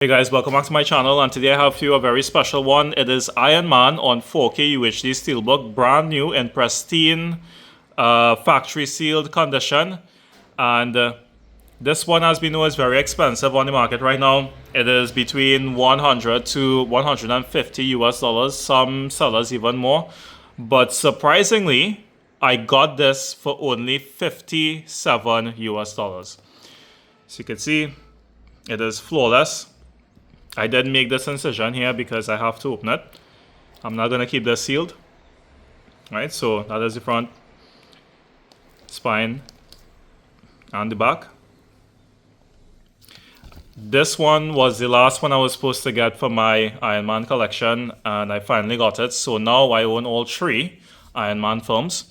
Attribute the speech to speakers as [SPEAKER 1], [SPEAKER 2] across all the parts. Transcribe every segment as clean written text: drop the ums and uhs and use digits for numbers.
[SPEAKER 1] Hey guys, welcome back to my channel, and today I have for you a very special one. It is Iron Man on 4K UHD Steelbook, brand new in pristine factory sealed condition. And this one, as we know, is very expensive on the market right now. It is between 100 to 150 US dollars, some sellers even more. But surprisingly, I got this for only 57 US dollars. So you can see it is flawless. I did make this incision here because I have to open it. I'm not going to keep this sealed. Right, so that is the front, spine, and the back. This one was the last one I was supposed to get for my Iron Man collection, and I finally got it. So now I own all three Iron Man films.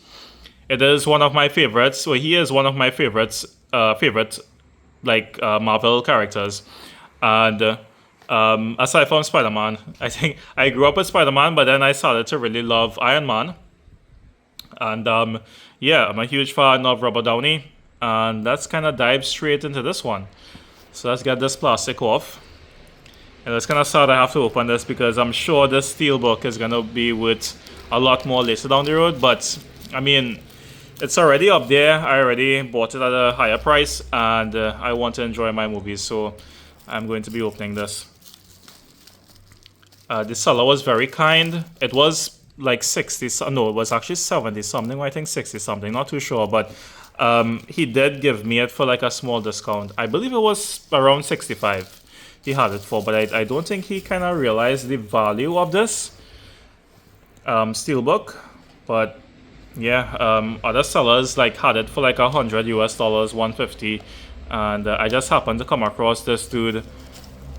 [SPEAKER 1] It is one of my favorites. So he is one of my favorites, Marvel characters. And aside from Spider-Man, I think I grew up with Spider-Man, but then I started to really love Iron Man. And yeah, I'm a huge fan of Robert Downey, and let's kind of dive straight into this one. So let's get this plastic off. And it's kind of sad I have to open this because I'm sure this steelbook is going to be worth a lot more later down the road. But I mean, it's already up there. I already bought it at a higher price, and I want to enjoy my movies, so I'm going to be opening this. The seller was very kind. It was like 60, no, it was actually 70 something, I think 60 something, not too sure, but he did give me it for like a small discount. I believe it was around 65 he had it for, but I don't think he kind of realized the value of this steelbook. But yeah, other sellers like had it for like 100 US dollars, 150, and I just happened to come across this dude,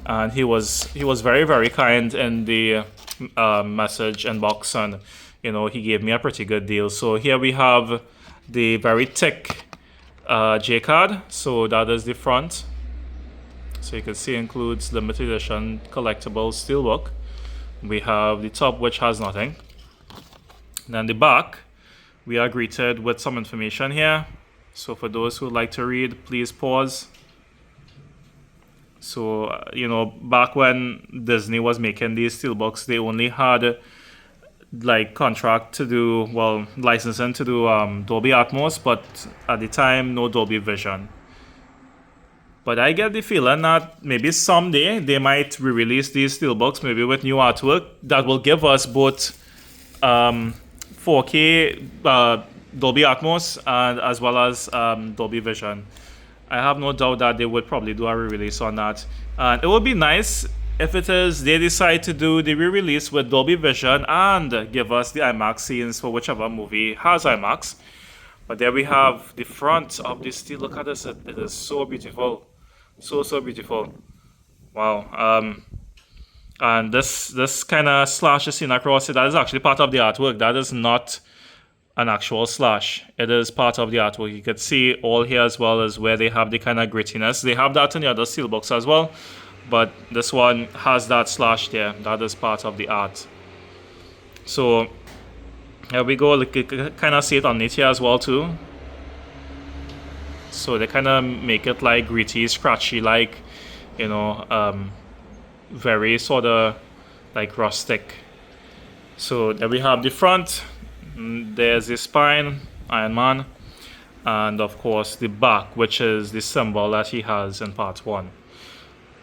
[SPEAKER 1] and he was very, very kind in the message inbox, and you know, he gave me a pretty good deal. So here we have the very thick J card. So that is the front. So you can see it includes limited edition collectible steelbook. We have the top, which has nothing. Then the back, we are greeted with some information here. So for those who like to read, please pause. So, you know, back when Disney was making these steelbooks, they only had like contract to do, well, licensing to do Dolby Atmos, but at the time, no Dolby Vision. But I get the feeling that maybe someday they might re-release these steelbooks, maybe with new artwork that will give us both 4K Dolby Atmos and as well as Dolby Vision. I have no doubt that they would probably do a re-release on that. And it would be nice if it is they decide to do the re-release with Dolby Vision and give us the IMAX scenes for whichever movie has IMAX. But there we have the front of this steel. Look at this. It is so beautiful. So beautiful. Wow. And this kind of slash is seen across it. That is actually part of the artwork. That is not an actual slash. It is part of the artwork. You can see all here as well as where they have the kind of grittiness. They have that in the other steelbooks as well, but this one has that slash there. That is part of the art. So here we go. Look, you can kind of see it underneath here as well too. So they kind of make it like gritty, scratchy, like, you know, very sort of like rustic. So there we have the front. There's the spine, Iron Man, and of course the back, which is the symbol that he has in part 1.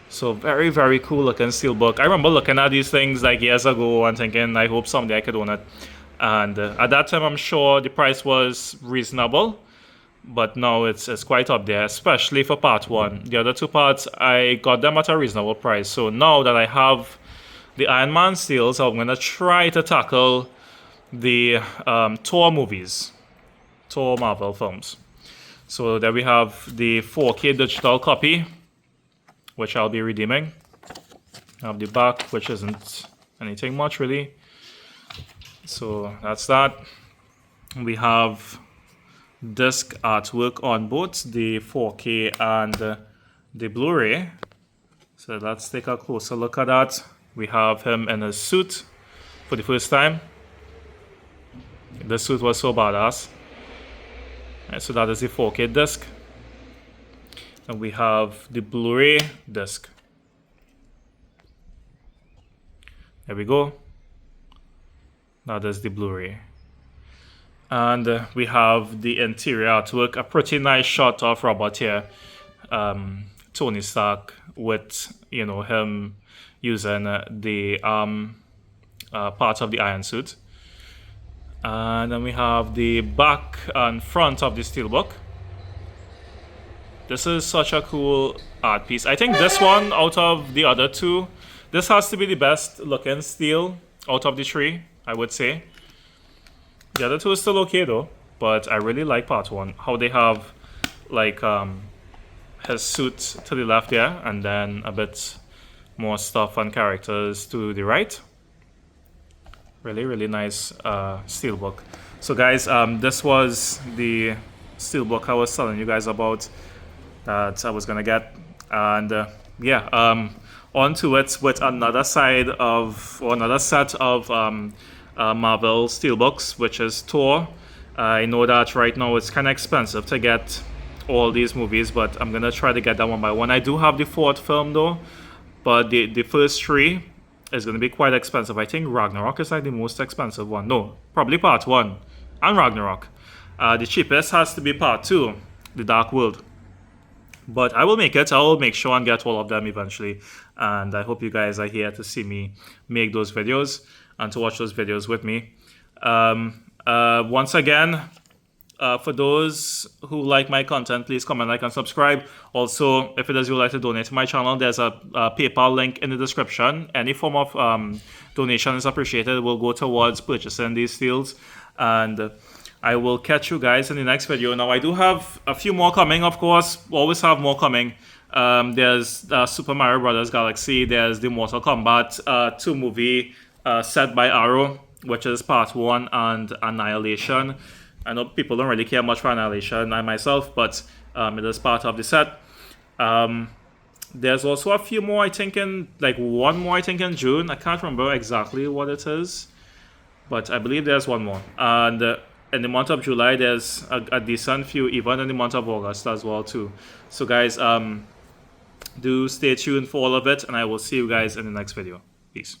[SPEAKER 1] So very, very cool looking steelbook. I remember looking at these things like years ago and thinking, I hope someday I could own it. And at that time, I'm sure the price was reasonable, but now it's quite up there, especially for part 1. The other two parts, I got them at a reasonable price. So now that I have the Iron Man steels, I'm going to try to tackle the Thor movies, Thor Marvel films. So there we have the 4K digital copy, which I'll be redeeming. I have the back, which isn't anything much really. So that's that. We have disc artwork on both the 4K and the Blu-ray. So let's take a closer look at that. We have him in his suit for the first time. The suit was so badass. And so that is the 4K disc. And we have the Blu-ray disc. There we go. That is the Blu-ray. And we have the interior artwork, a pretty nice shot of Robert here, Tony Stark, with, you know, him using the part of the iron suit. And then we have the back and front of the Steelbook. This is such a cool art piece. I think this one, out of the other two, this has to be the best looking steel out of the three, I would say. The other two is still okay though, but I really like part one. How they have like his suit to the left there, and then a bit more stuff and characters to the right. Really, really nice Steelbook. So guys, this was the Steelbook I was telling you guys about that I was gonna get, and yeah, on to it with another side of, or another set of Marvel Steelbooks, which is Thor. I know that right now it's kind of expensive to get all these movies, but I'm gonna try to get that one by one. I do have the fourth film though, but the first three is gonna be quite expensive. I think Ragnarok is like the most expensive one. No, probably part one and Ragnarok. The cheapest has to be part two, The Dark World. But I will make it. I will make sure and get all of them eventually. And I hope you guys are here to see me make those videos and to watch those videos with me. Once again, for those who like my content, please comment, like, and subscribe. Also, if it is you would like to donate to my channel, there's a PayPal link in the description. Any form of donation is appreciated. It will go towards purchasing these steels. And I will catch you guys in the next video. Now, I do have a few more coming, of course. Always have more coming. There's Super Mario Bros. Galaxy. There's the Mortal Kombat 2 movie set by Arrow, which is part 1, and Annihilation. I know people don't really care much for Annihilation, I myself, but it is part of the set. There's also a few more, I think, one more, I think, in June. I can't remember exactly what it is, but I believe there's one more. And in the month of July, there's a decent few, even in the month of August as well, too. So, guys, do stay tuned for all of it, and I will see you guys in the next video. Peace.